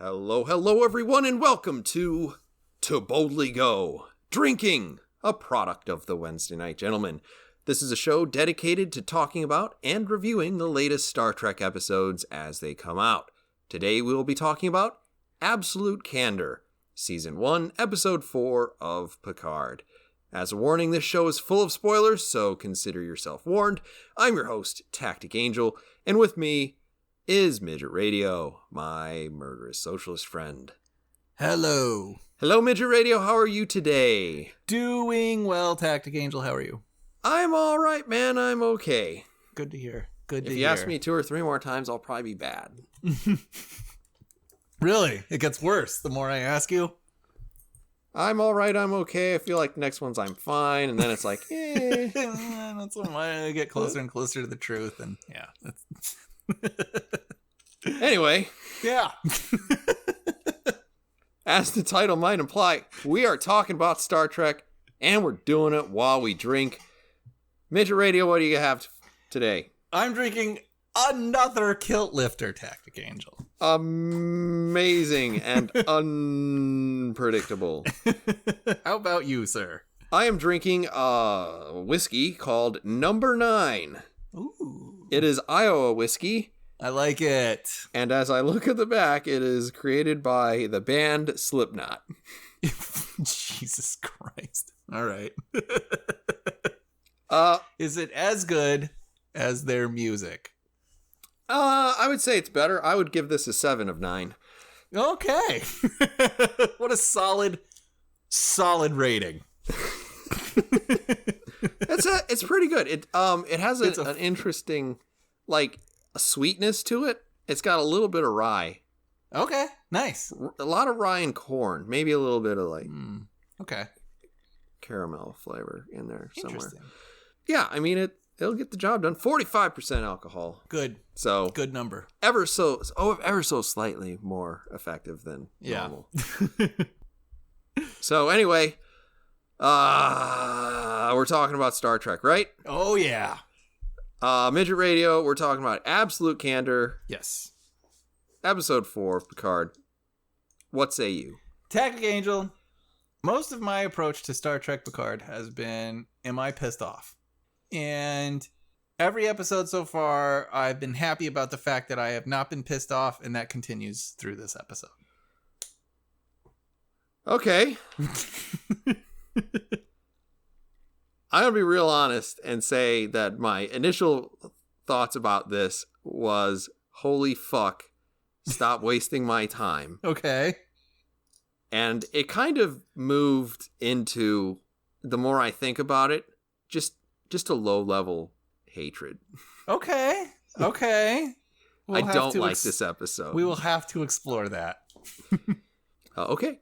Hello everyone, and welcome to Boldly Go, Drinking, a product of the Wednesday Night Gentleman. This is a show dedicated to talking about and reviewing the latest Star Trek episodes as they come out. Today we will be talking about Absolute Candor, Season 1, Episode 4 of Picard. As a warning, this show is full of spoilers, so consider yourself warned. I'm your host, Tactic Angel, and with me is Midget Radio, my murderous socialist friend. Hello. Hello, Midget Radio. How are you today? Doing well, Tactic Angel. How are you? I'm all right, man. I'm okay. Good to hear. If you ask me 2 or 3 more times, I'll probably be bad. Really? It gets worse the more I ask you? I'm all right. I'm okay. I feel like the next one's I'm fine. And then it's like, That's when I get closer and closer to the truth. And yeah. That's... Anyway. Yeah. As the title might imply, we are talking about Star Trek, and we're doing it while we drink. Midget Radio, what do you have today? I'm drinking another kilt lifter, Tactic Angel. Amazing and unpredictable. How about you, sir? I am drinking a whiskey called Number 9. Ooh. It is Iowa whiskey. I like it. And as I look at the back, it is created by the band Slipknot. Jesus Christ. All right. Is it as good as their music? I would say it's better. I would give this a 7 of 9. Okay. What a solid rating. It's pretty good. It has an interesting, like, a sweetness to it. It's got a little bit of rye. Okay, nice. A lot of rye and corn. Maybe a little bit of like okay, caramel flavor in there somewhere. Interesting. Yeah, I mean it'll get the job done. 45% alcohol. Good. So good number. Ever so slightly more effective than normal. So anyway, we're talking about Star Trek, right? Oh yeah. Midget Radio, we're talking about Absolute Candor. Yes. Episode 4 of Picard. What say you? Tactic Angel, most of my approach to Star Trek Picard has been, am I pissed off? And every episode so far, I've been happy about the fact that I have not been pissed off, and that continues through this episode. Okay. I'm going to be real honest and say that my initial thoughts about this was, holy fuck, stop wasting my time. Okay. And it kind of moved into, the more I think about it, just a low-level hatred. Okay. Okay. I don't like this episode. We will have to explore that. Okay.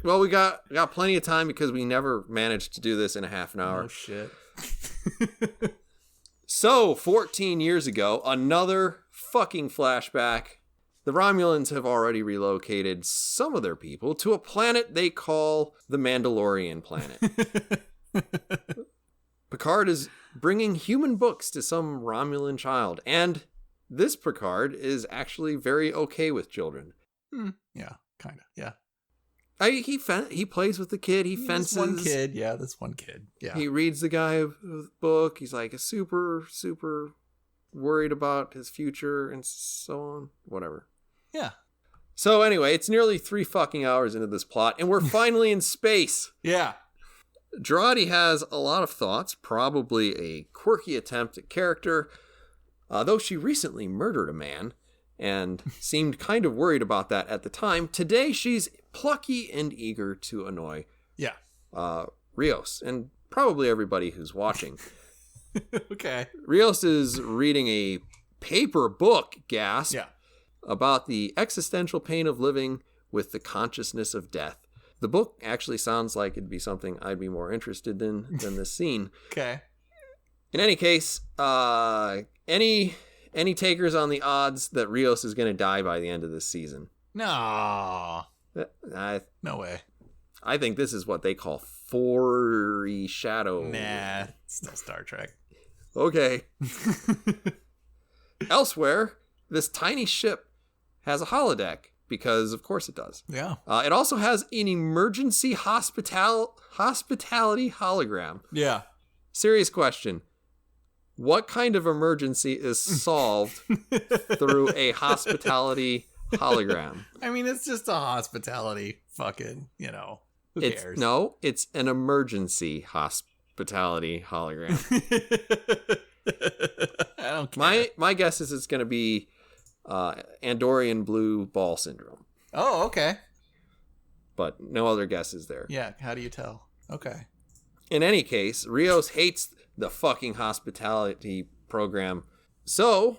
Well, we got plenty of time because we never managed to do this in a half an hour. Oh, shit. So, 14 years ago, another fucking flashback. The Romulans have already relocated some of their people to a planet they call the Mandalorian planet. Picard is bringing human books to some Romulan child, and this Picard is actually very okay with children. Yeah, kind of, yeah. He plays with the kid. He fences. This one kid, yeah, this one kid. Yeah. He reads the guy a book. He's like super worried about his future and so on. Whatever. Yeah. So anyway, it's nearly 3 fucking hours into this plot, and we're finally in space. Yeah. Jurati has a lot of thoughts, probably a quirky attempt at character, though she recently murdered a man and seemed kind of worried about that at the time. Today, she's plucky and eager to annoy Rios, and probably everybody who's watching. Okay. Rios is reading a paper book, gasp, about the existential pain of living with the consciousness of death. The book actually sounds like it'd be something I'd be more interested in than this scene. Okay. In any case, any takers on the odds that Rios is going to die by the end of this season? No. No way. I think this is what they call foreshadow. Nah, still Star Trek. Okay. Elsewhere, this tiny ship has a holodeck because of course it does. Yeah. It also has an emergency hospitality hologram. Yeah. Serious question. What kind of emergency is solved through a hospitality hologram? I mean, it's just a hospitality fucking, who cares? No, it's an emergency hospitality hologram. I don't care. My guess is it's going to be Andorian blue ball syndrome. Oh, okay. But no other guesses there. Yeah, how do you tell? Okay. In any case, Rios hates the fucking hospitality program. So,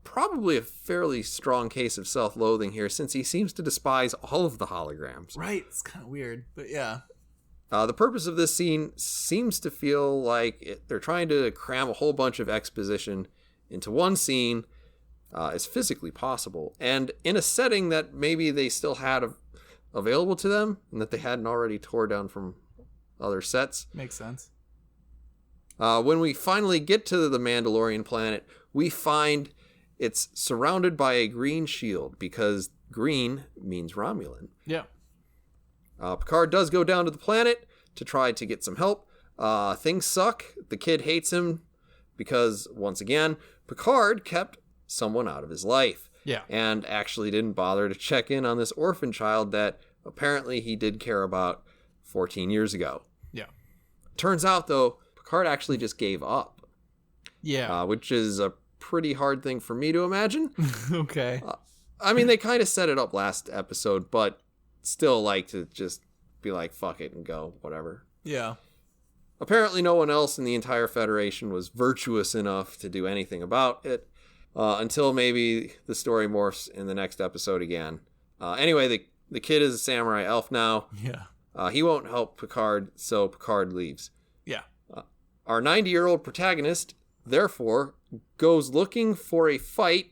probably a fairly strong case of self-loathing here, since he seems to despise all of the holograms. Right, it's kind of weird, but yeah. The purpose of this scene seems to feel like they're trying to cram a whole bunch of exposition into one scene as physically possible, and in a setting that maybe they still had available to them, and that they hadn't already tore down from other sets. Makes sense. When we finally get to the Mandalorian planet, we find it's surrounded by a green shield, because green means Romulan. Yeah. Picard does go down to the planet to try to get some help. Things suck. The kid hates him because, once again, Picard kept someone out of his life. Yeah. And actually didn't bother to check in on this orphan child that apparently he did care about 14 years ago. Yeah. Turns out, though, Picard actually just gave up. Yeah. Which is a pretty hard thing for me to imagine. Okay. I mean, they kind of set it up last episode, but still like to just be like, fuck it and go, whatever. Yeah. Apparently no one else in the entire Federation was virtuous enough to do anything about it, until maybe the story morphs in the next episode again. Anyway, the kid is a samurai elf now. Yeah. He won't help Picard, so Picard leaves. Yeah. Our 90-year-old protagonist, therefore, goes looking for a fight.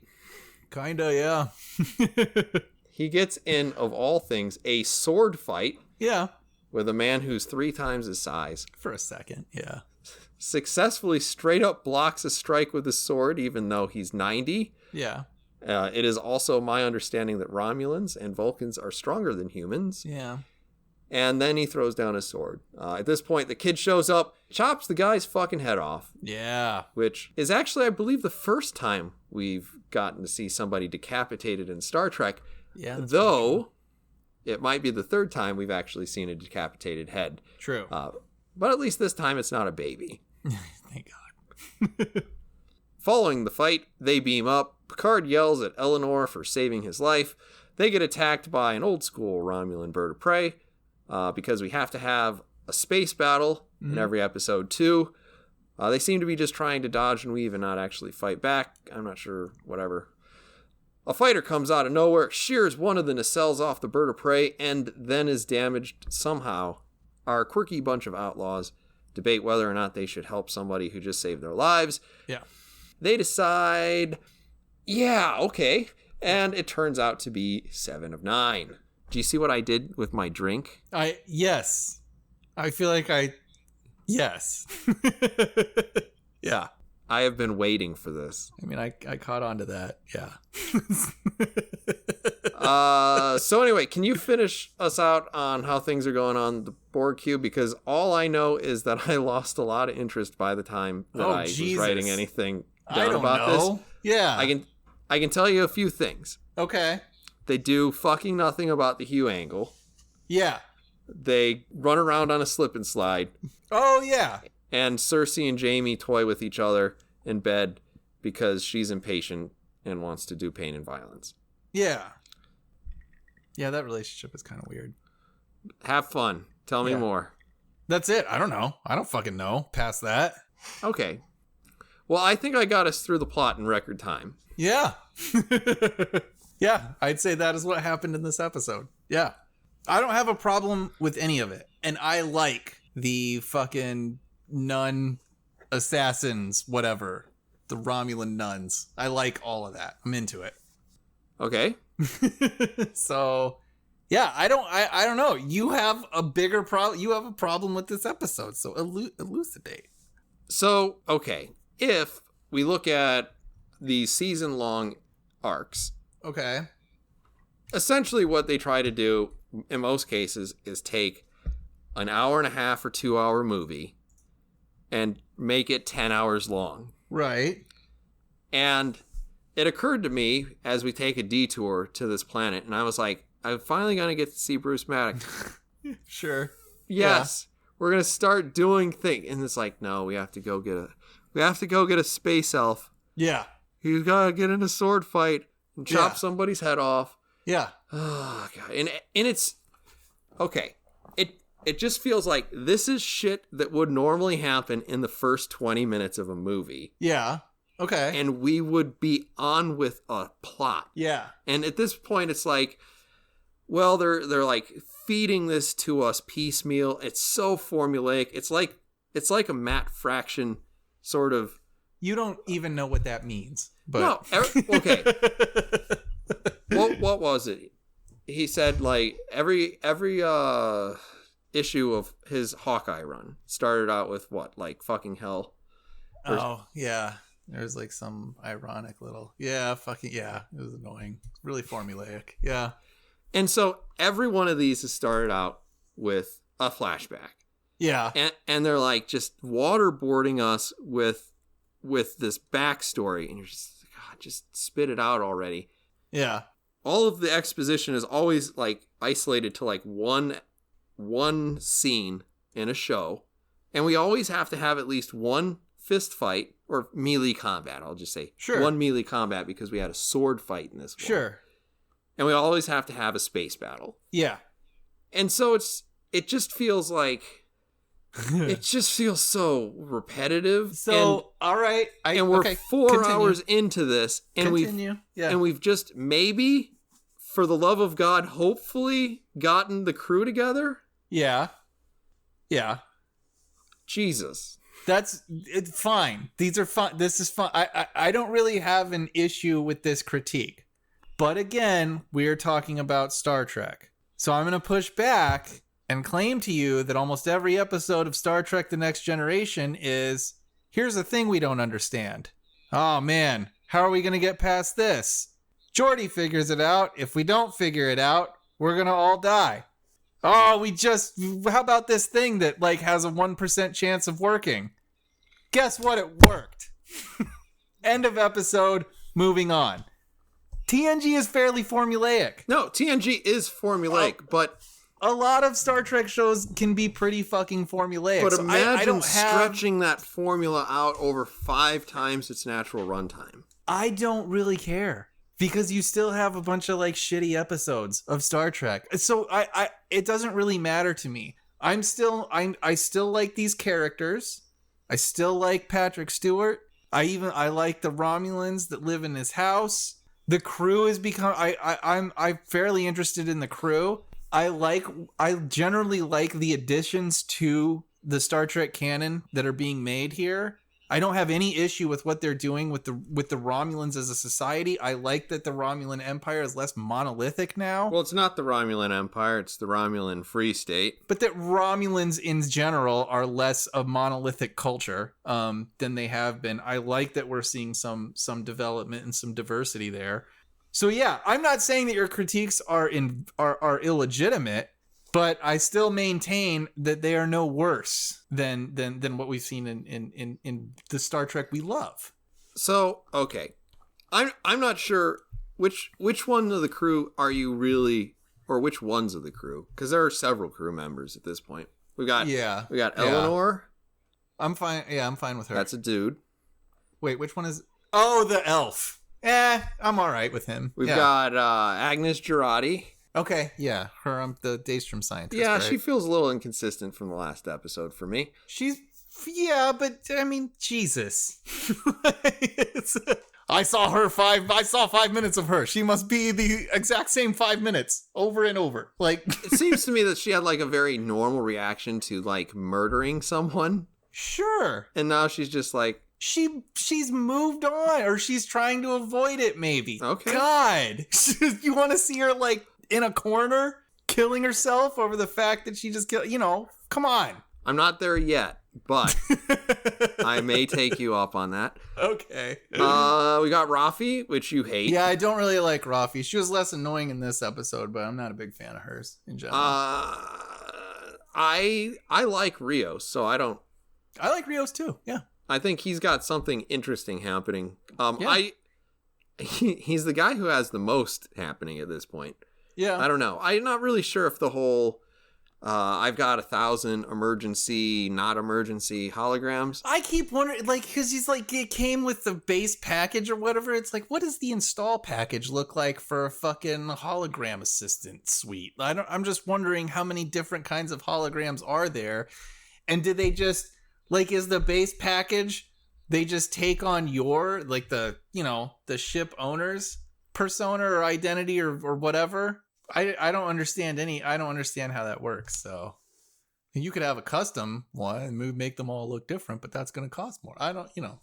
Kinda, yeah. He gets in, of all things, a sword fight. Yeah. With a man who's 3 times his size. For a second, yeah. Successfully straight up blocks a strike with his sword, even though he's 90. Yeah. It is also my understanding that Romulans and Vulcans are stronger than humans. Yeah. And then he throws down his sword. At this point, the kid shows up, chops the guy's fucking head off. Yeah. Which is actually, I believe, the first time we've gotten to see somebody decapitated in Star Trek. Yeah. Though, it might be the third time we've actually seen a decapitated head. True. But at least this time it's not a baby. Thank God. Following the fight, they beam up. Picard yells at Eleanor for saving his life. They get attacked by an old school Romulan bird of prey, because we have to have a space battle in every episode too. They seem to be just trying to dodge and weave and not actually fight back. I'm not sure, whatever. A fighter comes out of nowhere, shears one of the nacelles off the bird of prey, and then is damaged somehow. Our quirky bunch of outlaws debate whether or not they should help somebody who just saved their lives. Yeah. They decide, yeah, okay. And it turns out to be 7 of 9. Do you see what I did with my drink? Yes. I feel like yes. Yeah. I have been waiting for this. I mean, I caught on to that. Yeah. So anyway, can you finish us out on how things are going on the Borg Cube? Because all I know is that I lost a lot of interest by the time that I was writing anything down about this. Yeah. I can tell you a few things. Okay. They do fucking nothing about the Hugh angle. Yeah. They run around on a slip and slide. Oh, yeah. And Cersei and Jaime toy with each other in bed because she's impatient and wants to do pain and violence. Yeah. Yeah, that relationship is kind of weird. Have fun. Tell me more. That's it. I don't know. I don't fucking know past that. Okay. Well, I think I got us through the plot in record time. Yeah. Yeah, I'd say that is what happened in this episode. Yeah. I don't have a problem with any of it. And I like the fucking nun assassins, whatever. The Romulan nuns. I like all of that. I'm into it. Okay. So, yeah, I don't know. You have a bigger problem. You have a problem with this episode. So elucidate. So, okay. If we look at the season-long arcs, okay, essentially what they try to do in most cases is take an hour and a half or 2 hour movie and make it 10 hours long. Right. And it occurred to me as we take a detour to this planet, and I was like, I'm finally going to get to see Bruce Maddox. Sure. Yes. Yeah. We're going to start doing things. And it's like, no, we have to go get a space elf. Yeah. He's got to get in a sword fight and chop somebody's head off. Yeah. Oh, God. And it's, okay. It just feels like this is shit that would normally happen in the first 20 minutes of a movie. Yeah. Okay. And we would be on with a plot. Yeah. And at this point, it's like, well, they're like feeding this to us piecemeal. It's so formulaic. It's like a Matt Fraction sort of. You don't even know what that means. But no. Okay. What was it? He said like every issue of his Hawkeye run started out with what, like fucking hell. Oh yeah. There's like some ironic little, fucking, it was annoying. Really formulaic. Yeah. And so every one of these has started out with a flashback. Yeah. And they're like just waterboarding us with this backstory. And you're just, God, just spit it out already. Yeah. All of the exposition is always like isolated to like one scene in a show. And we always have to have at least one fist fight or melee combat. I'll just say one melee combat because we had a sword fight in this one. Sure. And we always have to have a space battle. Yeah. And so it just feels like it just feels so repetitive. So all right, and we're 4 hours into this, and we've just maybe, for the love of God, hopefully gotten the crew together. Yeah. Yeah. Jesus. It's fine. These are fine. This is fine. I don't really have an issue with this critique. But again, we're talking about Star Trek. So I'm going to push back and claim to you that almost every episode of Star Trek The Next Generation is, here's a thing we don't understand. Oh man, how are we going to get past this? Geordi figures it out. If we don't figure it out, we're going to all die. Oh, how about this thing that like has a 1% chance of working? Guess what? It worked. End of episode, moving on. TNG is fairly formulaic. No, TNG is formulaic, but a lot of Star Trek shows can be pretty fucking formulaic. But imagine stretching that formula out over 5 times its natural runtime. I don't really care because you still have a bunch of like shitty episodes of Star Trek. So it doesn't really matter to me. I still like these characters. I still like Patrick Stewart. I like the Romulans that live in his house. The crew has become. I'm fairly interested in the crew. I generally like the additions to the Star Trek canon that are being made here. I don't have any issue with what they're doing with the Romulans as a society. I like that the Romulan Empire is less monolithic now. Well, it's not the Romulan Empire, it's the Romulan Free State. But that Romulans in general are less a monolithic culture than they have been. I like that we're seeing some development and some diversity there. So yeah, I'm not saying that your critiques are illegitimate, but I still maintain that they are no worse than what we've seen in the Star Trek we love. So, okay. I'm not sure which one of the crew are you really, or which ones of the crew? Because there are several crew members at this point. We got Eleanor. I'm fine. Yeah, I'm fine with her. That's a dude. Wait, which one is? Oh, the elf. I'm all right with him. We've got Agnes Girardi. Okay, yeah, her, the Daystrom scientist. Yeah, right? She feels a little inconsistent from the last episode for me. But I mean, Jesus. I saw 5 minutes of her. She must be the exact same 5 minutes over and over. Like, it seems to me that she had like a very normal reaction to like murdering someone. Sure. And now she's just like, she's moved on, or she's trying to avoid it maybe. Okay. God. You want to see her like in a corner killing herself over the fact that she just killed, come on. I'm not there yet, but I may take you up on that. Okay. We got Rafi, which you hate. Yeah, I don't really like Rafi. She was less annoying in this episode, but I'm not a big fan of hers in general. I like Rios, so I don't. I like Rios too. Yeah. I think he's got something interesting happening. Yeah. He's the guy who has the most happening at this point. Yeah. I don't know. I'm not really sure if the whole I've got 1,000 emergency, not emergency holograms. I keep wondering, like, because he's like, it came with the base package or whatever. It's like, what does the install package look like for a fucking hologram assistant suite? I'm just wondering how many different kinds of holograms are there. And did they just, like, is the base package, they just take on your, like, the ship owner's persona or identity or whatever? I don't understand how that works. So you could have a custom one and make them all look different, but that's going to cost more.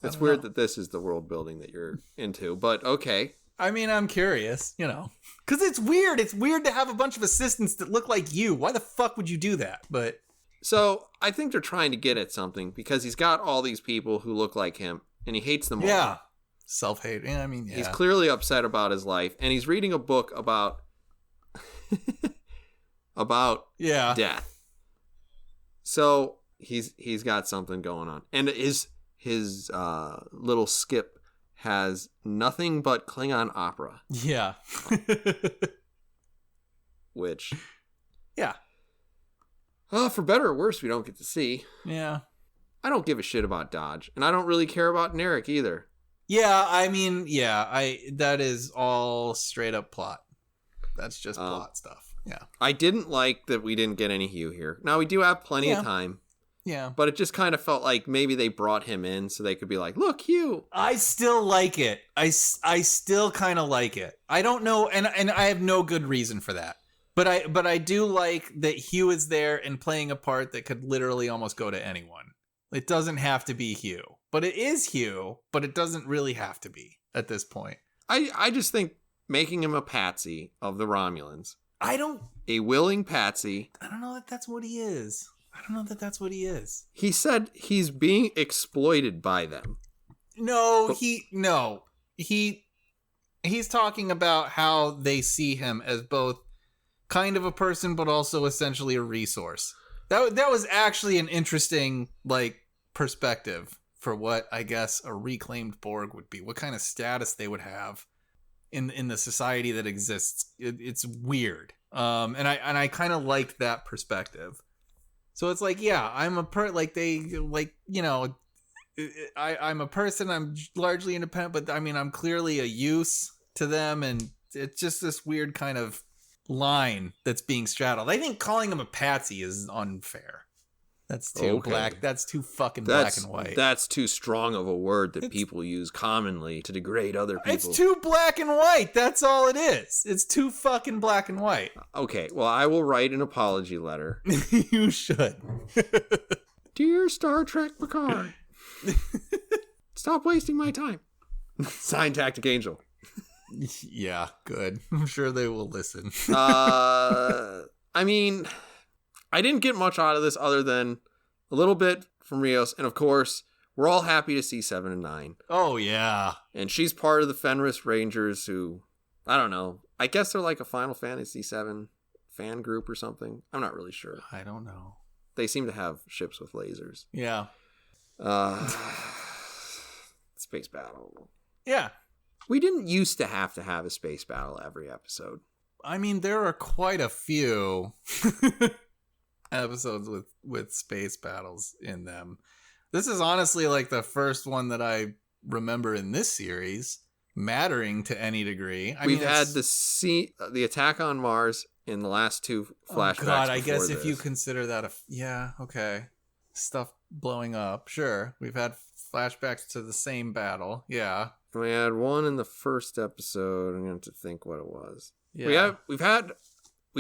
It's weird that this is the world building that you're into, but okay. I mean, I'm curious, because it's weird. It's weird to have a bunch of assistants that look like you. Why the fuck would you do that? But so I think they're trying to get at something because he's got all these people who look like him and he hates them all. Yeah. Self-hate. Yeah, I mean, yeah. He's clearly upset about his life and he's reading a book about death. So he's got something going on. And his little skip has nothing but Klingon opera. Yeah. Which yeah. For better or worse, we don't get to see. Yeah. I don't give a shit about Dodge, and I don't really care about Narek either. Yeah, I mean, that is all straight up plot. That's just plot stuff. Yeah. I didn't like that we didn't get any Hugh here. Now, we do have plenty of time. Yeah. But it just kind of felt like maybe they brought him in so they could be like, look, Hugh. I still like it. I still kind of like it. I don't know, and I have no good reason for that. But I do like that Hugh is there and playing a part that could literally almost go to anyone. It doesn't have to be Hugh. But it is Hugh, but it doesn't really have to be at this point. I just think making him a patsy of the Romulans. A willing patsy. I don't know that that's what he is. He said he's being exploited by them. He's talking about how they see him as both kind of a person, but also essentially a resource. That was actually an interesting, perspective for what I guess a reclaimed Borg would be. What kind of status they would have in the society that exists. It's weird. And I kind of liked that perspective. So it's like, yeah, I'm a I'm a person, I'm largely independent, but I mean, I'm clearly a use to them, and it's just this weird kind of line that's being straddled. I think calling him a patsy is unfair. That's too black. That's too fucking black and white. That's too strong of a word that people use commonly to degrade other people. It's too black and white. That's all it is. It's too fucking black and white. Okay, well, I will write an apology letter. You should. Dear Star Trek Picard, stop wasting my time. Signed, Tactic Angel. Yeah, good. I'm sure they will listen. I mean, I didn't get much out of this other than a little bit from Rios. And of course, we're all happy to see 7 and 9. Oh, yeah. And she's part of the Fenris Rangers who, I don't know. I guess they're like a Final Fantasy VII fan group or something. I'm not really sure. I don't know. They seem to have ships with lasers. Yeah. Space battle. Yeah. We didn't used to have a space battle every episode. I mean, there are quite a few episodes with space battles in them. This is honestly like the first one that I remember in this series mattering to any degree. We've had the attack on Mars in the last two flashbacks. Oh God, I guess if you consider that okay. Stuff blowing up. Sure. We've had flashbacks to the same battle. Yeah. We had one in the first episode. I'm going to think what it was. Yeah. We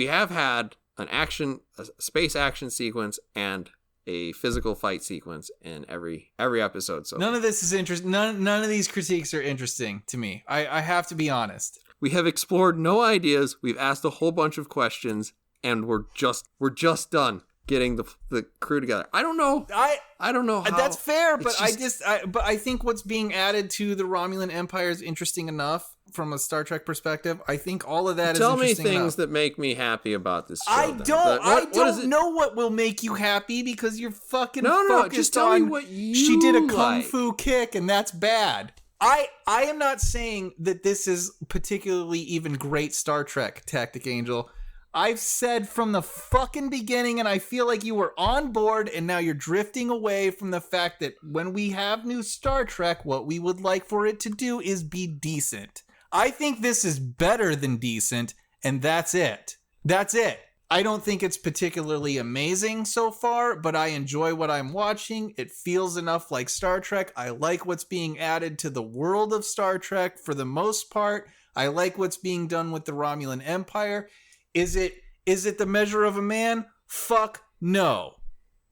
have had a space action sequence and a physical fight sequence in every episode. So none of this is interesting. None of these critiques are interesting to me. I have to be honest. We have explored no ideas. We've asked a whole bunch of questions, and we're just done. getting the crew together. I don't know. I don't know how. That's fair, but I think what's being added to the Romulan Empire is interesting enough from a Star Trek perspective. I think all of that is interesting enough. Tell me things that make me happy about this show. I don't know what will make you happy because you're fucking focused just tell on me what you she did a kung like. fu kick and that's bad. I am not saying that this is particularly even great Star Trek, Tactic Angel. I've said from the fucking beginning, and I feel like you were on board, and now you're drifting away from the fact that when we have new Star Trek, what we would like for it to do is be decent. I think this is better than decent, and that's it. That's it. I don't think it's particularly amazing so far, but I enjoy what I'm watching. It feels enough like Star Trek. I like what's being added to the world of Star Trek for the most part. I like what's being done with the Romulan Empire. Is it the measure of a man? Fuck no.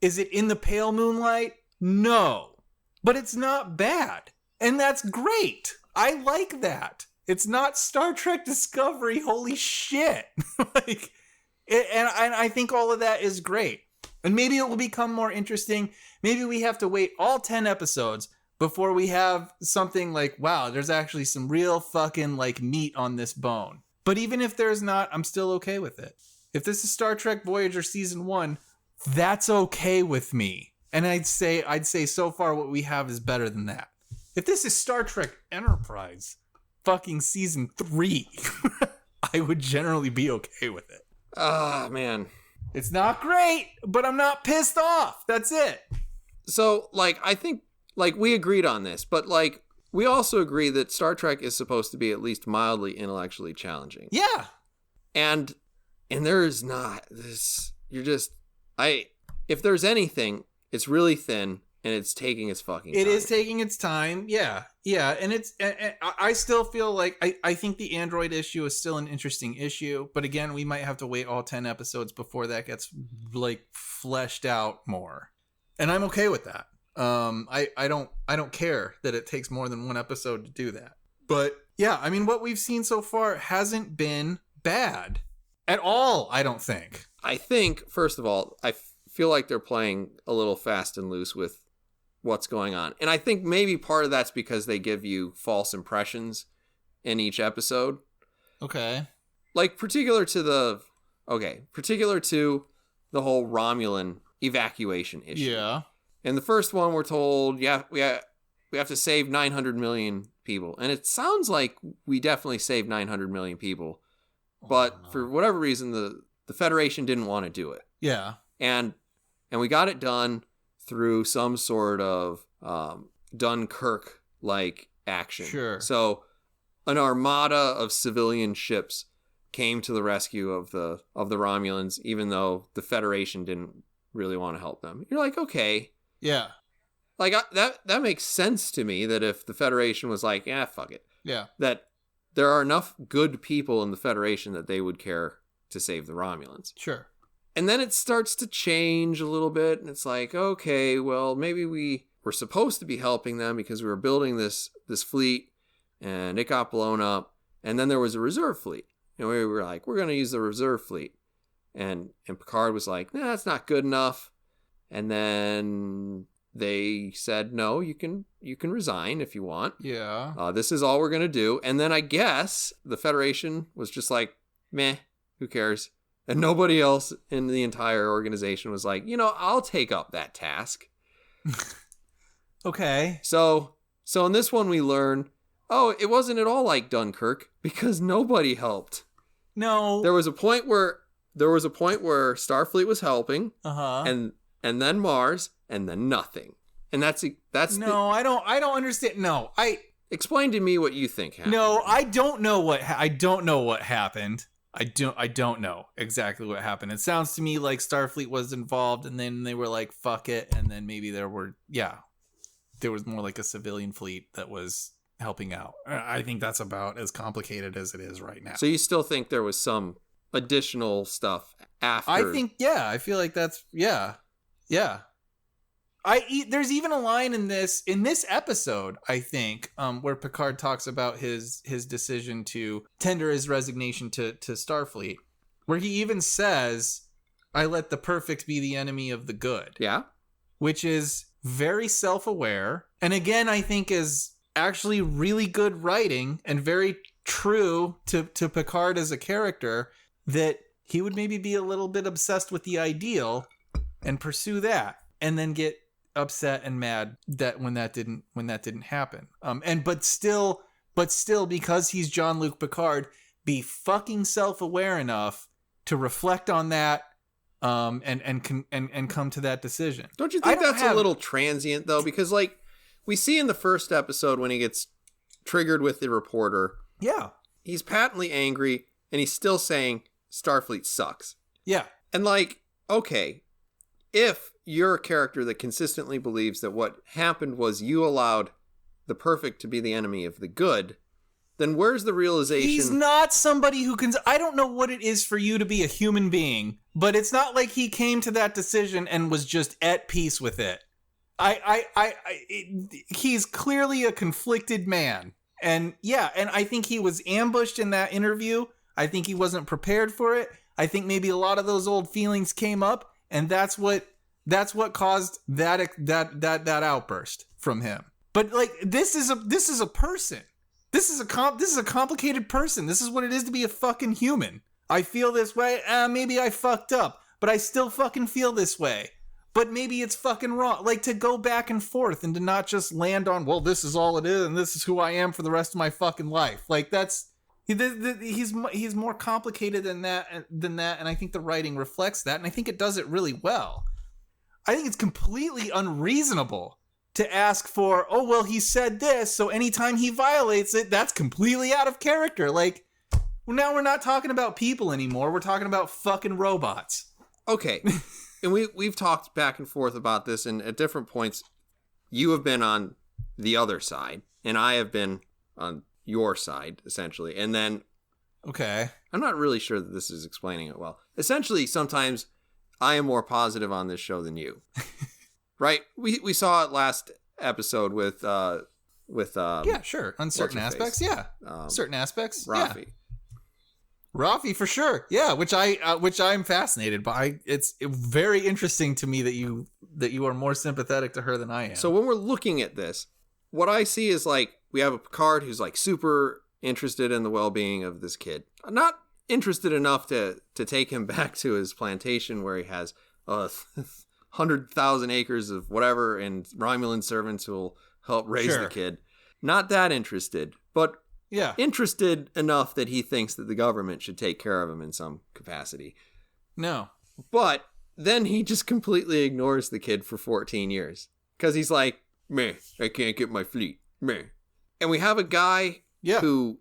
Is it in the pale moonlight? No. But it's not bad. And that's great. I like that. It's not Star Trek Discovery. Holy shit. And I think all of that is great. And maybe it will become more interesting. Maybe we have to wait all 10 episodes before we have something like, wow, there's actually some real fucking meat on this bone. But even if there's not, I'm still okay with it. If this is Star Trek Voyager Season 1, that's okay with me. And I'd say so far what we have is better than that. If this is Star Trek Enterprise fucking Season 3, I would generally be okay with it. Ah, man. It's not great, but I'm not pissed off. That's it. So, I think, we agreed on this, but, we also agree that Star Trek is supposed to be at least mildly intellectually challenging. Yeah. And there is not this. If there's anything, it's really thin and it's taking its fucking time. It is taking its time. Yeah. Yeah. And I still feel like I think the android issue is still an interesting issue. But again, we might have to wait all 10 episodes before that gets fleshed out more. And I'm okay with that. I don't care that it takes more than one episode to do that. But yeah, I mean, what we've seen so far hasn't been bad at all, I don't think. I think, first of all, I feel like they're playing a little fast and loose with what's going on. And I think maybe part of that's because they give you false impressions in each episode. Okay. Particular to the whole Romulan evacuation issue. Yeah. In the first one, we're told, we have to save 900 million people. And it sounds like we definitely saved 900 million people. But for whatever reason, the Federation didn't want to do it. Yeah. And we got it done through some sort of Dunkirk-like action. Sure. So an armada of civilian ships came to the rescue of the Romulans, even though the Federation didn't really want to help them. You're like, okay. Yeah. That makes sense to me, that if the Federation was like, yeah, fuck it. Yeah. That there are enough good people in the Federation that they would care to save the Romulans. Sure. And then it starts to change a little bit, and it's like, okay, well, maybe we were supposed to be helping them because we were building this fleet, and it got blown up, and then there was a reserve fleet. And we were like, we're going to use the reserve fleet. And Picard was like, nah, that's not good enough. And then they said, no, you can resign if you want. Yeah. This is all we're going to do. And then I guess the Federation was just like, meh, who cares? And nobody else in the entire organization was like, I'll take up that task. Okay. So in this one we learn, it wasn't at all like Dunkirk because nobody helped. No. There was a point where Starfleet was helping. Uh-huh. And then Mars, and then nothing. And that's I don't understand. No, explain to me what you think happened. No, I don't know what happened. I don't know exactly what happened. It sounds to me like Starfleet was involved, and then they were like, fuck it, and then maybe there was more like a civilian fleet that was helping out. I think that's about as complicated as it is right now. So you still think there was some additional stuff after? I feel like that's, yeah. There's even a line in this episode, I think, where Picard talks about his decision to tender his resignation to Starfleet, where he even says, I let the perfect be the enemy of the good. Yeah. Which is very self-aware. And again, I think is actually really good writing and very true to Picard as a character, that he would maybe be a little bit obsessed with the ideal and pursue that, and then get upset and mad that when that didn't happen. But still, because he's Jean-Luc Picard, be fucking self-aware enough to reflect on that, and come to that decision. Don't you think that's a little transient though? Because like we see in the first episode when he gets triggered with the reporter, yeah, he's patently angry and he's still saying Starfleet sucks. Yeah. And like, okay, if you're a character that consistently believes that what happened was you allowed the perfect to be the enemy of the good, then where's the realization? He's not somebody who can... I don't know what it is for you to be a human being, but it's not like he came to that decision and was just at peace with it. He's clearly a conflicted man. And yeah, and I think he was ambushed in that interview. I think he wasn't prepared for it. I think maybe a lot of those old feelings came up, and that's what caused that outburst from him. But like, this is a person. This is a complicated person. This is what it is to be a fucking human. I feel this way. Maybe I fucked up, but I still fucking feel this way. But maybe it's fucking wrong. Like, to go back and forth and to not just land on, well, this is all it is and this is who I am for the rest of my fucking life. Like, he's more complicated than that. And I think the writing reflects that. And I think it does it really well. I think it's completely unreasonable to ask for, oh, well, he said this, so anytime he violates it, that's completely out of character. Like, well, now we're not talking about people anymore. We're talking about fucking robots. Okay. And we've talked back and forth about this, and at different points, you have been on the other side, and I have been on your side, essentially. And then... Okay. I'm not really sure that this is explaining it well. Essentially, sometimes I am more positive on this show than you. Right? We saw it last episode with yeah, sure. On certain aspects, yeah. Certain aspects, Rafi. Yeah. Rafi, for sure. Yeah, which I'm fascinated by. It's very interesting to me that you are more sympathetic to her than I am. So when we're looking at this, what I see is like we have a Picard who's like super interested in the well-being of this kid. Not interested enough to take him back to his plantation where he has 100,000 acres of whatever and Romulan servants who will help raise the kid. Not that interested, but yeah, interested enough that he thinks that the government should take care of him in some capacity. No. But then he just completely ignores the kid for 14 years. Because he's like, meh, I can't get my fleet. Meh. And we have a guy who...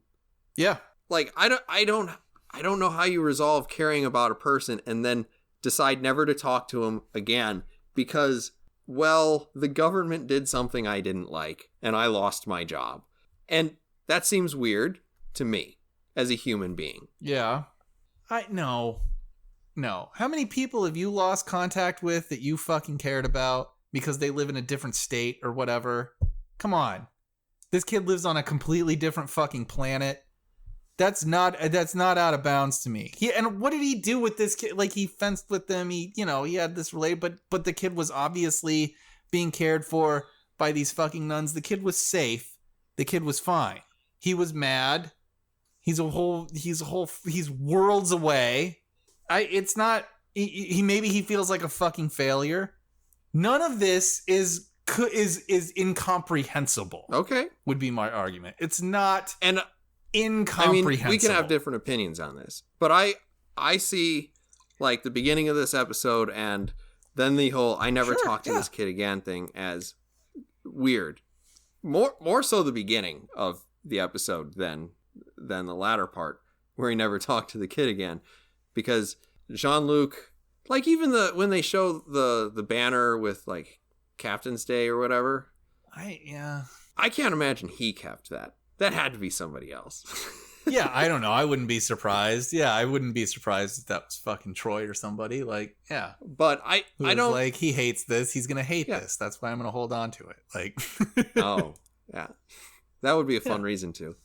Yeah. Like, I don't know how you resolve caring about a person and then decide never to talk to him again because, well, the government did something I didn't like and I lost my job. And that seems weird to me as a human being. Yeah. No. How many people have you lost contact with that you fucking cared about because they live in a different state or whatever? Come on. This kid lives on a completely different fucking planet. That's not out of bounds to me. And what did he do with this kid? Like, he fenced with them. He had this relate, but the kid was obviously being cared for by these fucking nuns. The kid was safe. The kid was fine. He was mad. He's worlds away. Maybe he feels like a fucking failure. None of this is incomprehensible. Okay. Would be my argument. It's not incomprehensible. I mean, we can have different opinions on this, but I see like the beginning of this episode and then the whole I never talk to this kid again thing as weird. More so the beginning of the episode than the latter part where he never talked to the kid again, because Jean-Luc, like, even when they show the banner with like Captain's Day or whatever, I can't imagine he kept that. That had to be somebody else. Yeah, I don't know. I wouldn't be surprised. Yeah, I wouldn't be surprised if that was fucking Troy or somebody. Like, yeah. But I don't... like, he hates this. He's going to hate this. That's why I'm going to hold on to it. Like... Oh, yeah. That would be a fun reason to.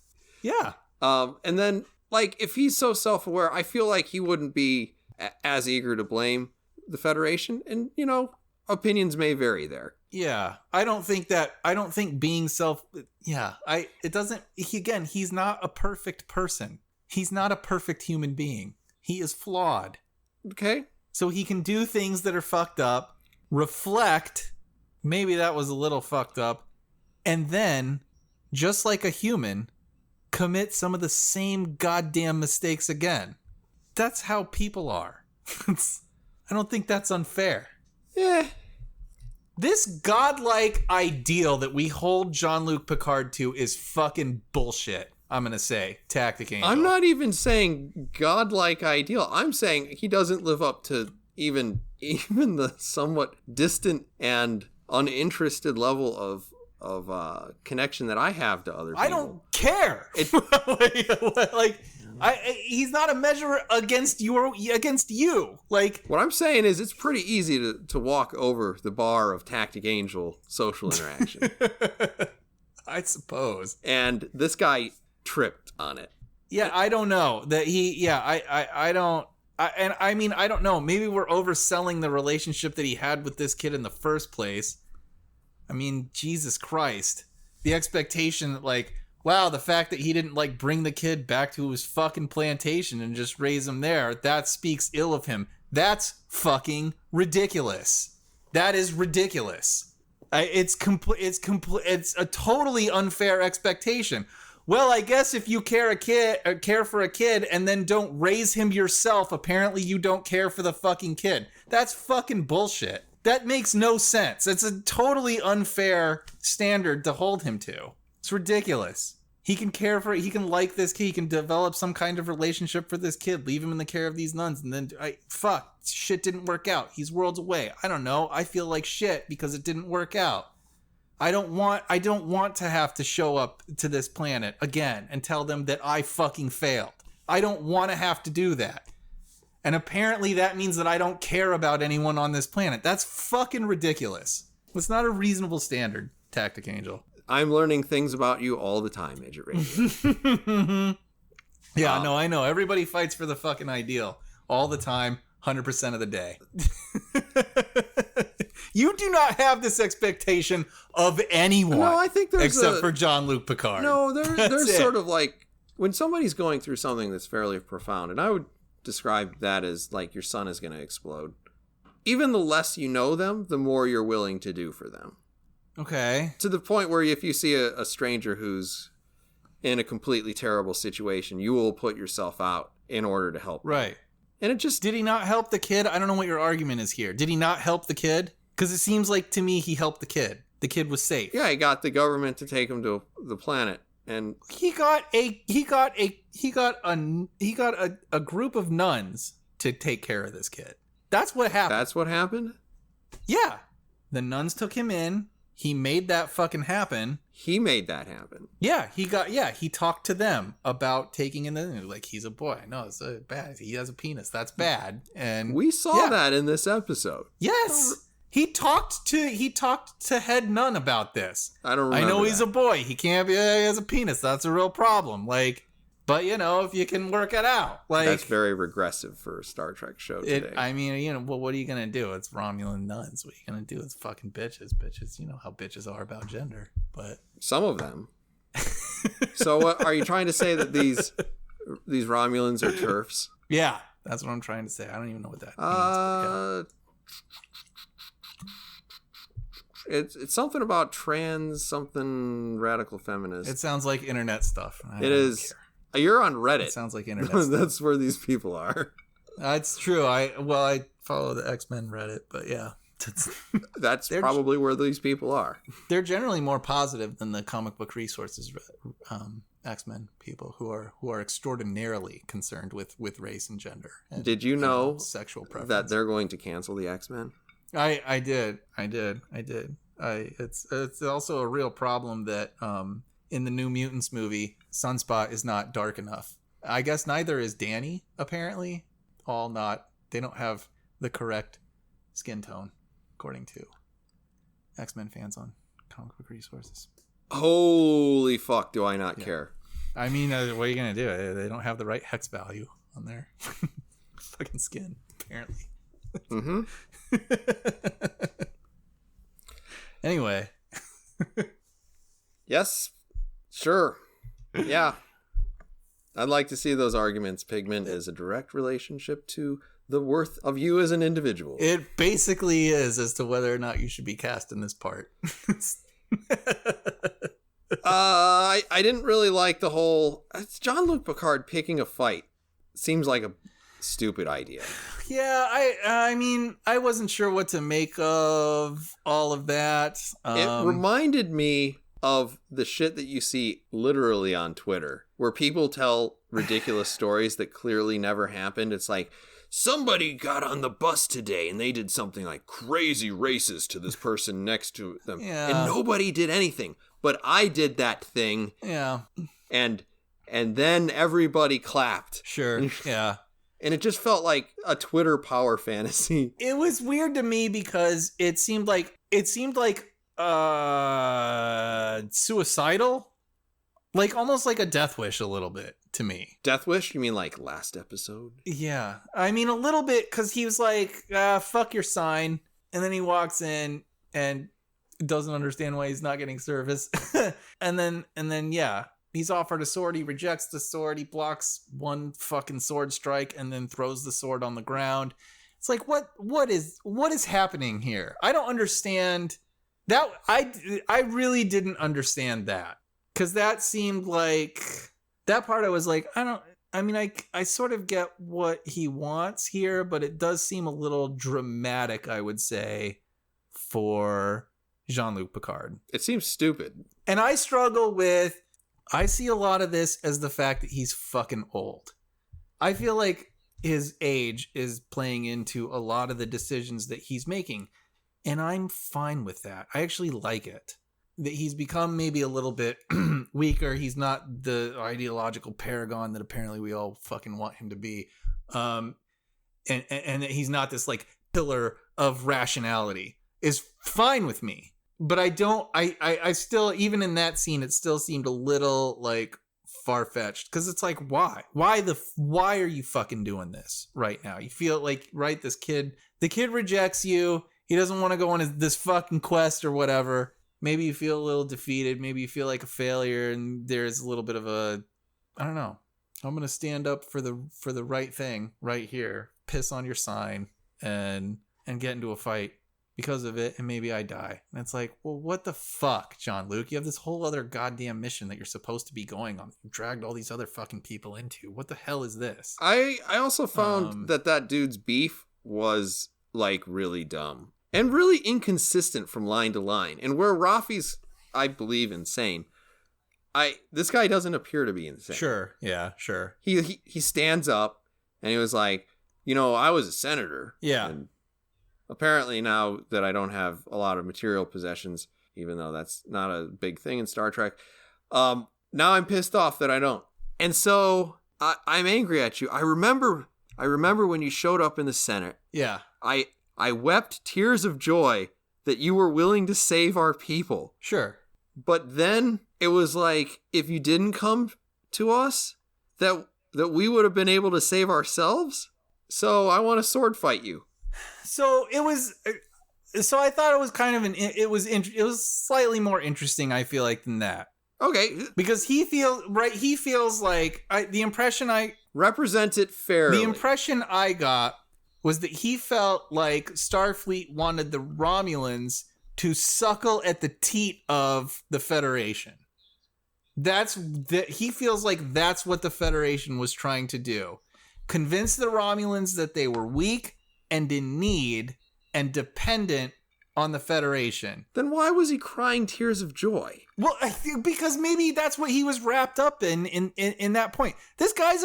Yeah. And then, like, if he's so self-aware, I feel like he wouldn't be as eager to blame the Federation, and, you know, opinions may vary there. Yeah, I don't think being he's not a perfect person. He's not a perfect human being. He is flawed. Okay. So he can do things that are fucked up, reflect, maybe that was a little fucked up, and then, just like a human, commit some of the same goddamn mistakes again. That's how people are. I don't think that's unfair. Yeah. This godlike ideal that we hold Jean-Luc Picard to is fucking bullshit, I'm going to say, Tactic Angel. I'm not even saying godlike ideal. I'm saying he doesn't live up to even the somewhat distant and uninterested level of connection that I have to other people. I don't care. He's not a measure against you. Like, what I'm saying is, it's pretty easy to walk over the bar of Tactic Angel social interaction. I suppose. And this guy tripped on it. Yeah, I don't know that I don't. I don't know. Maybe we're overselling the relationship that he had with this kid in the first place. I mean, Jesus Christ. The expectation, like, wow, the fact that he didn't, like, bring the kid back to his fucking plantation and just raise him there, that speaks ill of him. That's fucking ridiculous. That is ridiculous. It's a totally unfair expectation. Well, I guess if you care for a kid and then don't raise him yourself, apparently you don't care for the fucking kid. That's fucking bullshit. That makes no sense. It's a totally unfair standard to hold him to. It's ridiculous. He can like this kid. He can develop some kind of relationship for this kid. Leave him in the care of these nuns. And then, shit didn't work out. He's worlds away. I don't know. I feel like shit because it didn't work out. I don't want to have to show up to this planet again and tell them that I fucking failed. I don't want to have to do that. And apparently that means that I don't care about anyone on this planet. That's fucking ridiculous. It's not a reasonable standard, Tactic Angel. I'm learning things about you all the time, Midget Radio. Yeah, no, I know. Everybody fights for the fucking ideal all the time, 100% of the day. You do not have this expectation of anyone. No, I think except for Jean-Luc Picard. No, there's sort of like, when somebody's going through something that's fairly profound, and I would describe that as like your sun is going to explode. Even the less you know them, the more you're willing to do for them. Okay. To the point where if you see a stranger who's in a completely terrible situation, you will put yourself out in order to help them. Right. And it just... Did he not help the kid? I don't know what your argument is here. Did he not help the kid? Because it seems like to me he helped the kid. The kid was safe. Yeah, he got the government to take him to the planet. And he got a group of nuns to take care of this kid. That's what happened. That's what happened? Yeah. The nuns took him in. He made that fucking happen. He made that happen. Yeah, he talked to them about taking in like, he's a boy. No, it's bad. He has a penis. That's bad. And we saw that in this episode. Yes. He talked to head nun about this. I don't remember. I know he's a boy. He can't be. He has a penis. That's a real problem. Like, but if you can work it out, like, that's very regressive for a Star Trek show today. I mean, well, what are you gonna do? It's Romulan nuns. What are you gonna do? It's fucking bitches. Bitches. You know how bitches are about gender. But some of them. So, are you trying to say that these Romulans are TERFs? Yeah, that's what I'm trying to say. I don't even know what that means. It's something about something radical feminist. It sounds like internet stuff. It is. Care. You're on Reddit. It sounds like internet stuff. That's where these people are. It's true. I follow the X-Men Reddit, but yeah. That's probably where these people are. They're generally more positive than the comic book resources X-Men people who are extraordinarily concerned with race and gender. And, did you know sexual preference. That they're going to cancel the X-Men? I did. It's also a real problem that in the New Mutants movie, Sunspot is not dark enough. I guess neither is Danny, apparently. They don't have the correct skin tone, according to X-Men fans on comic book resources. Holy fuck, do I not care. I mean, what are you going to do? They don't have the right hex value on their fucking skin, apparently. Mm-hmm. Anyway. Yes. Sure. Yeah. I'd like to see those arguments. Pigment is a direct relationship to the worth of you as an individual. It basically is as to whether or not you should be cast in this part. I didn't really like the whole Jean-Luc Picard picking a fight. Seems like a stupid idea. Yeah, I mean, I wasn't sure what to make of all of that. It reminded me of the shit that you see literally on Twitter, where people tell ridiculous stories that clearly never happened. It's like, somebody got on the bus today and they did something like crazy racist to this person next to them. Yeah. And nobody did anything. But I did that thing. Yeah. And then everybody clapped. Sure. Yeah. And it just felt like a Twitter power fantasy. It was weird to me because it seemed like suicidal, like almost like a death wish a little bit to me. Death wish? You mean like last episode? Yeah, I mean a little bit, because he was like, fuck your sign, and then he walks in and doesn't understand why he's not getting service. and then yeah, he's offered a sword, he rejects the sword, he blocks one fucking sword strike and then throws the sword on the ground. It's like, what is happening here? I don't understand that. I really didn't understand that, because that seemed like that part. I was like, I sort of get what he wants here, but it does seem a little dramatic, I would say, for Jean-Luc Picard. It seems stupid. And I see a lot of this as the fact that he's fucking old. I feel like his age is playing into a lot of the decisions that he's making. And I'm fine with that. I actually like it. That he's become maybe a little bit weaker. He's not the ideological paragon that apparently we all fucking want him to be. And that he's not this like pillar of rationality is fine with me. But I still, even in that scene, it still seemed a little like far-fetched, because it's like, why are you fucking doing this right now? You feel like, right, the kid rejects you. He doesn't want to go on this fucking quest or whatever. Maybe you feel a little defeated. Maybe you feel like a failure, and there's a little bit of a, I don't know, I'm gonna stand up for the right thing right here, piss on your sign, and get into a fight because of it, and maybe I die. And it's like, well, what the fuck, Jean-Luc? You have this whole other goddamn mission that you're supposed to be going on. You dragged all these other fucking people into. What the hell is this? I also found that dude's beef was like really dumb and really inconsistent from line to line. And where Rafi's, I believe, insane, this guy doesn't appear to be insane. Sure, yeah, sure. He stands up and he was like, I was a senator. Yeah. And apparently now that I don't have a lot of material possessions, even though that's not a big thing in Star Trek, now I'm pissed off that I don't. And so I'm angry at you. I remember when you showed up in the Senate. Yeah. I wept tears of joy that you were willing to save our people. Sure. But then it was like, if you didn't come to us, that we would have been able to save ourselves. So I want to sword fight you. So I thought it was kind of it was slightly more interesting, I feel like, than that. Okay. Because he feels like the impression I represent it fairly. The impression I got was that he felt like Starfleet wanted the Romulans to suckle at the teat of the Federation. He feels like that's what the Federation was trying to do. Convince the Romulans that they were weak and in need and dependent on the Federation. Then why was he crying tears of joy? Well, I think because maybe that's what he was wrapped up in that point. This guy's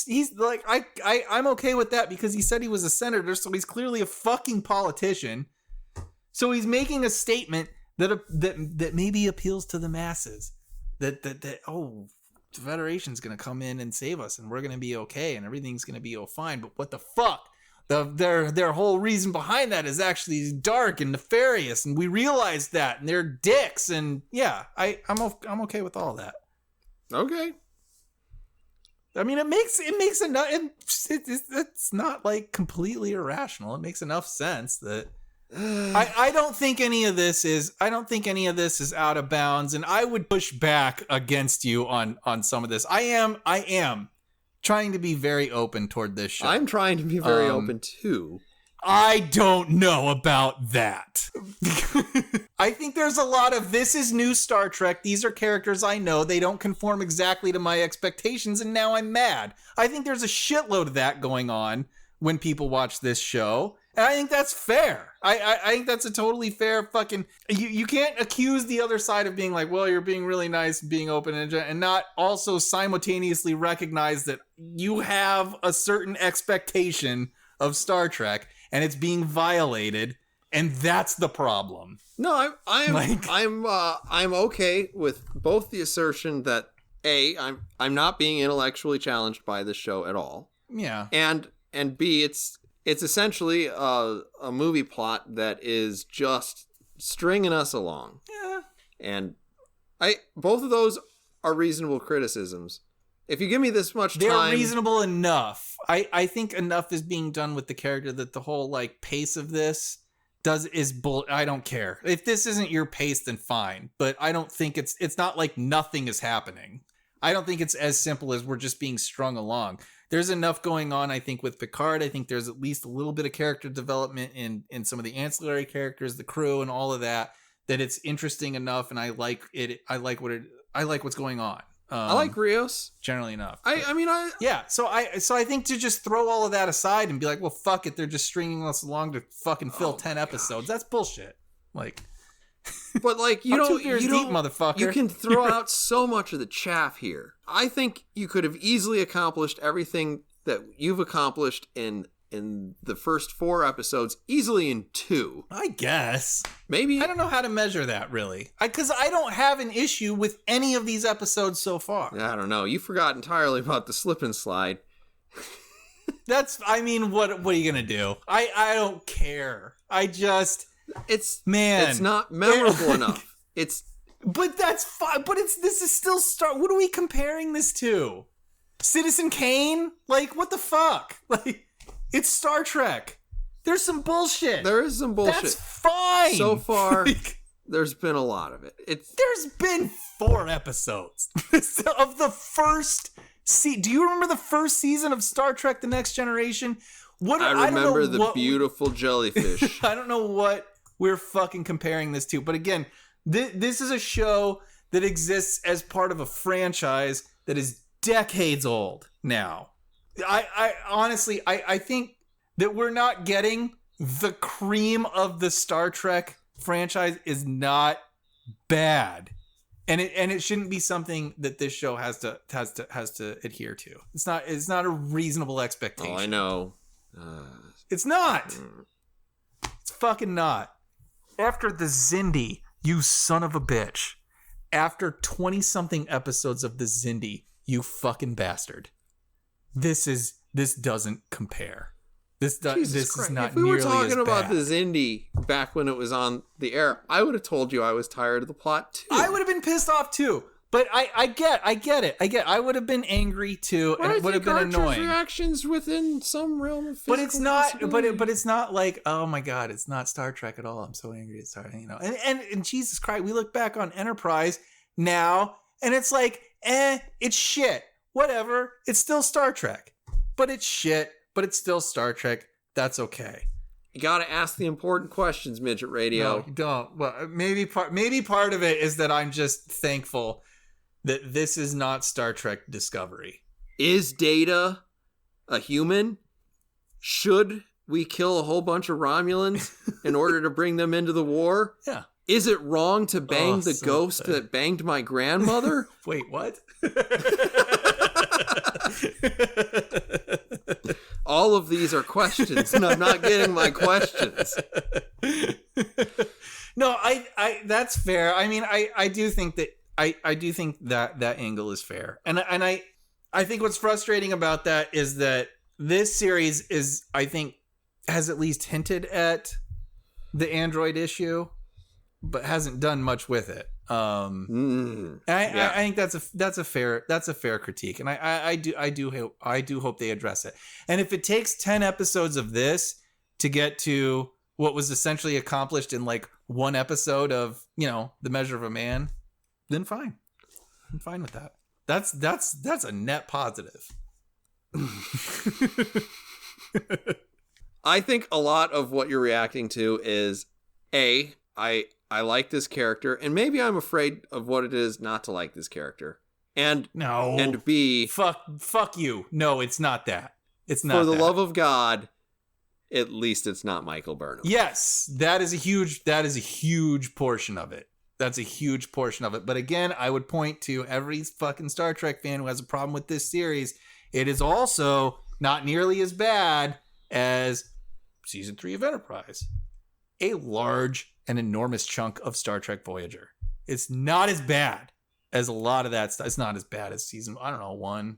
he's like, I'm okay with that, because he said he was a senator, so he's clearly a fucking politician. So he's making a statement that maybe appeals to the masses. That the Federation's going to come in and save us, and we're going to be okay, and everything's going to be fine. But what the fuck? Their whole reason behind that is actually dark and nefarious, and we realize that, and they're dicks, and yeah, I'm okay with all that. Okay. I mean, it makes enough. It's not like completely irrational. It makes enough sense that I don't think any of this is out of bounds, and I would push back against you on some of this. I am trying to be very open toward this show. I'm trying to be very open too. I don't know about that. I think there's a lot of, this is new Star Trek. These are characters I know. They don't conform exactly to my expectations, and now I'm mad. I think there's a shitload of that going on when people watch this show, and I think that's fair. I think that's a totally fair fucking... You can't accuse the other side of being like, well, you're being really nice and being open, and not also simultaneously recognize that you have a certain expectation of Star Trek, and it's being violated, and that's the problem. No, I'm okay with both the assertion that I'm not being intellectually challenged by this show at all. Yeah. And B, it's essentially a movie plot that is just stringing us along. Yeah. And both of those are reasonable criticisms. If you give me this much time... They're reasonable enough. I think enough is being done with the character that the whole, like, pace of this is bull... I don't care. If this isn't your pace, then fine. But I don't think it's not like nothing is happening. I don't think it's as simple as we're just being strung along. There's enough going on, I think, with Picard. I think there's at least a little bit of character development in some of the ancillary characters, the crew, and all of that it's interesting enough, and I like it. I like what's going on. I like Rios. Generally enough. So I think to just throw all of that aside and be like, well, fuck it, they're just stringing us along to fucking fill 10 episodes. That's bullshit. Like, but like you don't, motherfucker. You can throw out so much of the chaff here. I think you could have easily accomplished everything that you've accomplished in the first 4 episodes easily in 2. I guess. Maybe. I don't know how to measure that, really. Because I don't have an issue with any of these episodes so far. I don't know. You forgot entirely about the slip and slide. What are you going to do? I don't care. It's not memorable enough. But that's fine. But this is still what are we comparing this to? Citizen Kane? Like, what the fuck? Like, it's Star Trek. There's some bullshit. There is some bullshit. That's fine. So far, there's been a lot of it. There's been 4 episodes of the first season. Do you remember the first season of Star Trek: The Next Generation? I remember the beautiful jellyfish. I don't know what we're fucking comparing this to. But again, this is a show that exists as part of a franchise that is decades old now. I honestly think that we're not getting the cream of the Star Trek franchise is not bad, and it shouldn't be something that this show has to adhere to. It's not a reasonable expectation. Oh, I know. It's not. It's fucking not. After the Xindi, you son of a bitch. After 20-something episodes of the Xindi, you fucking bastard. This doesn't compare. This is not nearly as bad. If we were talking about the Xindi back when it was on the air, I would have told you I was tired of the plot too. I would have been pissed off too. But I get it. I would have been angry too, and it would have been annoying. Reactions within some realm of physical. But it's not. But it's not like, oh my god, it's not Star Trek at all. I'm so angry at Star Trek. And Jesus Christ, we look back on Enterprise now, and it's like, it's shit. Whatever. It's still Star Trek. But it's shit. But it's still Star Trek. That's okay. You gotta ask the important questions, Midget Radio. No, you don't. Well, maybe part of it is that I'm just thankful that this is not Star Trek Discovery. Is Data a human? Should we kill a whole bunch of Romulans in order to bring them into the war? Yeah. Is it wrong to bang the ghost that banged my grandmother? Wait, what? All of these are questions, and I'm not getting my questions. No, I that's fair. I mean, I do think that I do think that angle is fair. And I think what's frustrating about that is that this series is, I think, has at least hinted at the android issue, but hasn't done much with it. I think that's a fair critique, and I do hope they address it. And if it takes 10 episodes of this to get to what was essentially accomplished in like one episode of, The Measure of a Man, then fine. I'm fine with that. That's a net positive. I think a lot of what you're reacting to is I like this character, and maybe I'm afraid of what it is not to like this character. And B, fuck you. No, it's not that. It's not. For the love of God, at least it's not Michael Burnham. Yes, that is a huge portion of it. That's a huge portion of it. But again, I would point to every fucking Star Trek fan who has a problem with this series. It is also not nearly as bad as season 3 of Enterprise. A large and enormous chunk of Star Trek Voyager. It's not as bad as a lot of that stuff. It's not as bad as season, 1,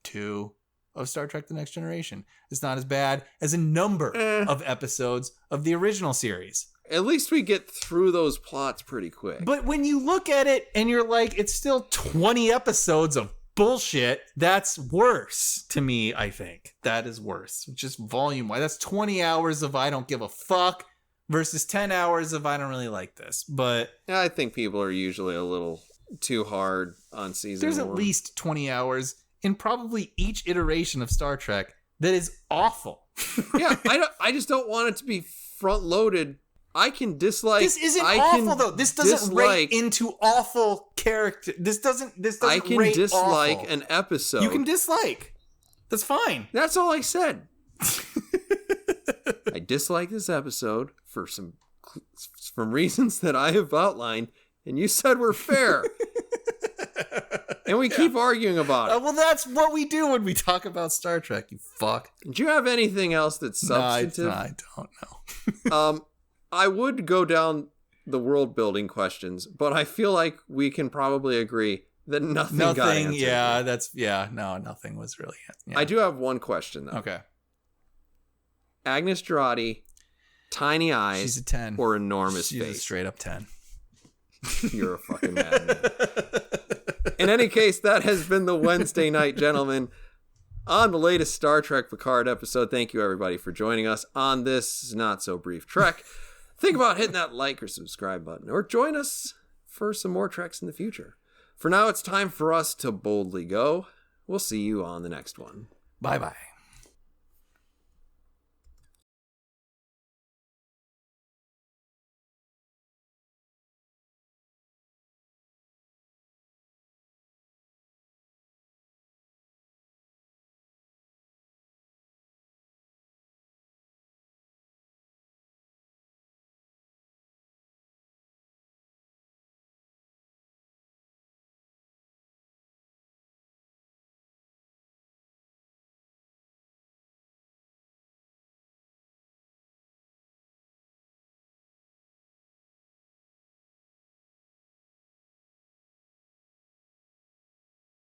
2 of Star Trek The Next Generation. It's not as bad as a number of episodes of the original series. At least we get through those plots pretty quick. But when you look at it and you're like, it's still 20 episodes of bullshit, that's worse to me, I think. That is worse. Just volume-wise. That's 20 hours of I don't give a fuck versus 10 hours of I don't really like this. But I think people are usually a little too hard on season 1. There's at least 20 hours in probably each iteration of Star Trek that is awful. Yeah, I just don't want it to be front-loaded. I can dislike. This isn't awful though. This doesn't rate into awful character. This doesn't. I can rate dislike awful. An episode. You can dislike. That's fine. That's all I said. I dislike this episode from reasons that I have outlined, and you said we're fair. And we keep arguing about it. Well, that's what we do when we talk about Star Trek, you fuck. Do you have anything else that's substantive? No, I don't know. I would go down the world building questions, but I feel like we can probably agree that nothing got answered. Nothing was really answered. Yeah. I do have one question, though. Okay. Agnes Girardi, tiny eyes, she's a 10. Or enormous she's face? A straight up 10. You're a fucking madman. In any case, that has been the Wednesday night, gentlemen, on the latest Star Trek Picard episode. Thank you, everybody, for joining us on this not-so-brief trek. Think about hitting that like or subscribe button, or join us for some more treks in the future. For now, it's time for us to boldly go. We'll see you on the next one. Bye-bye.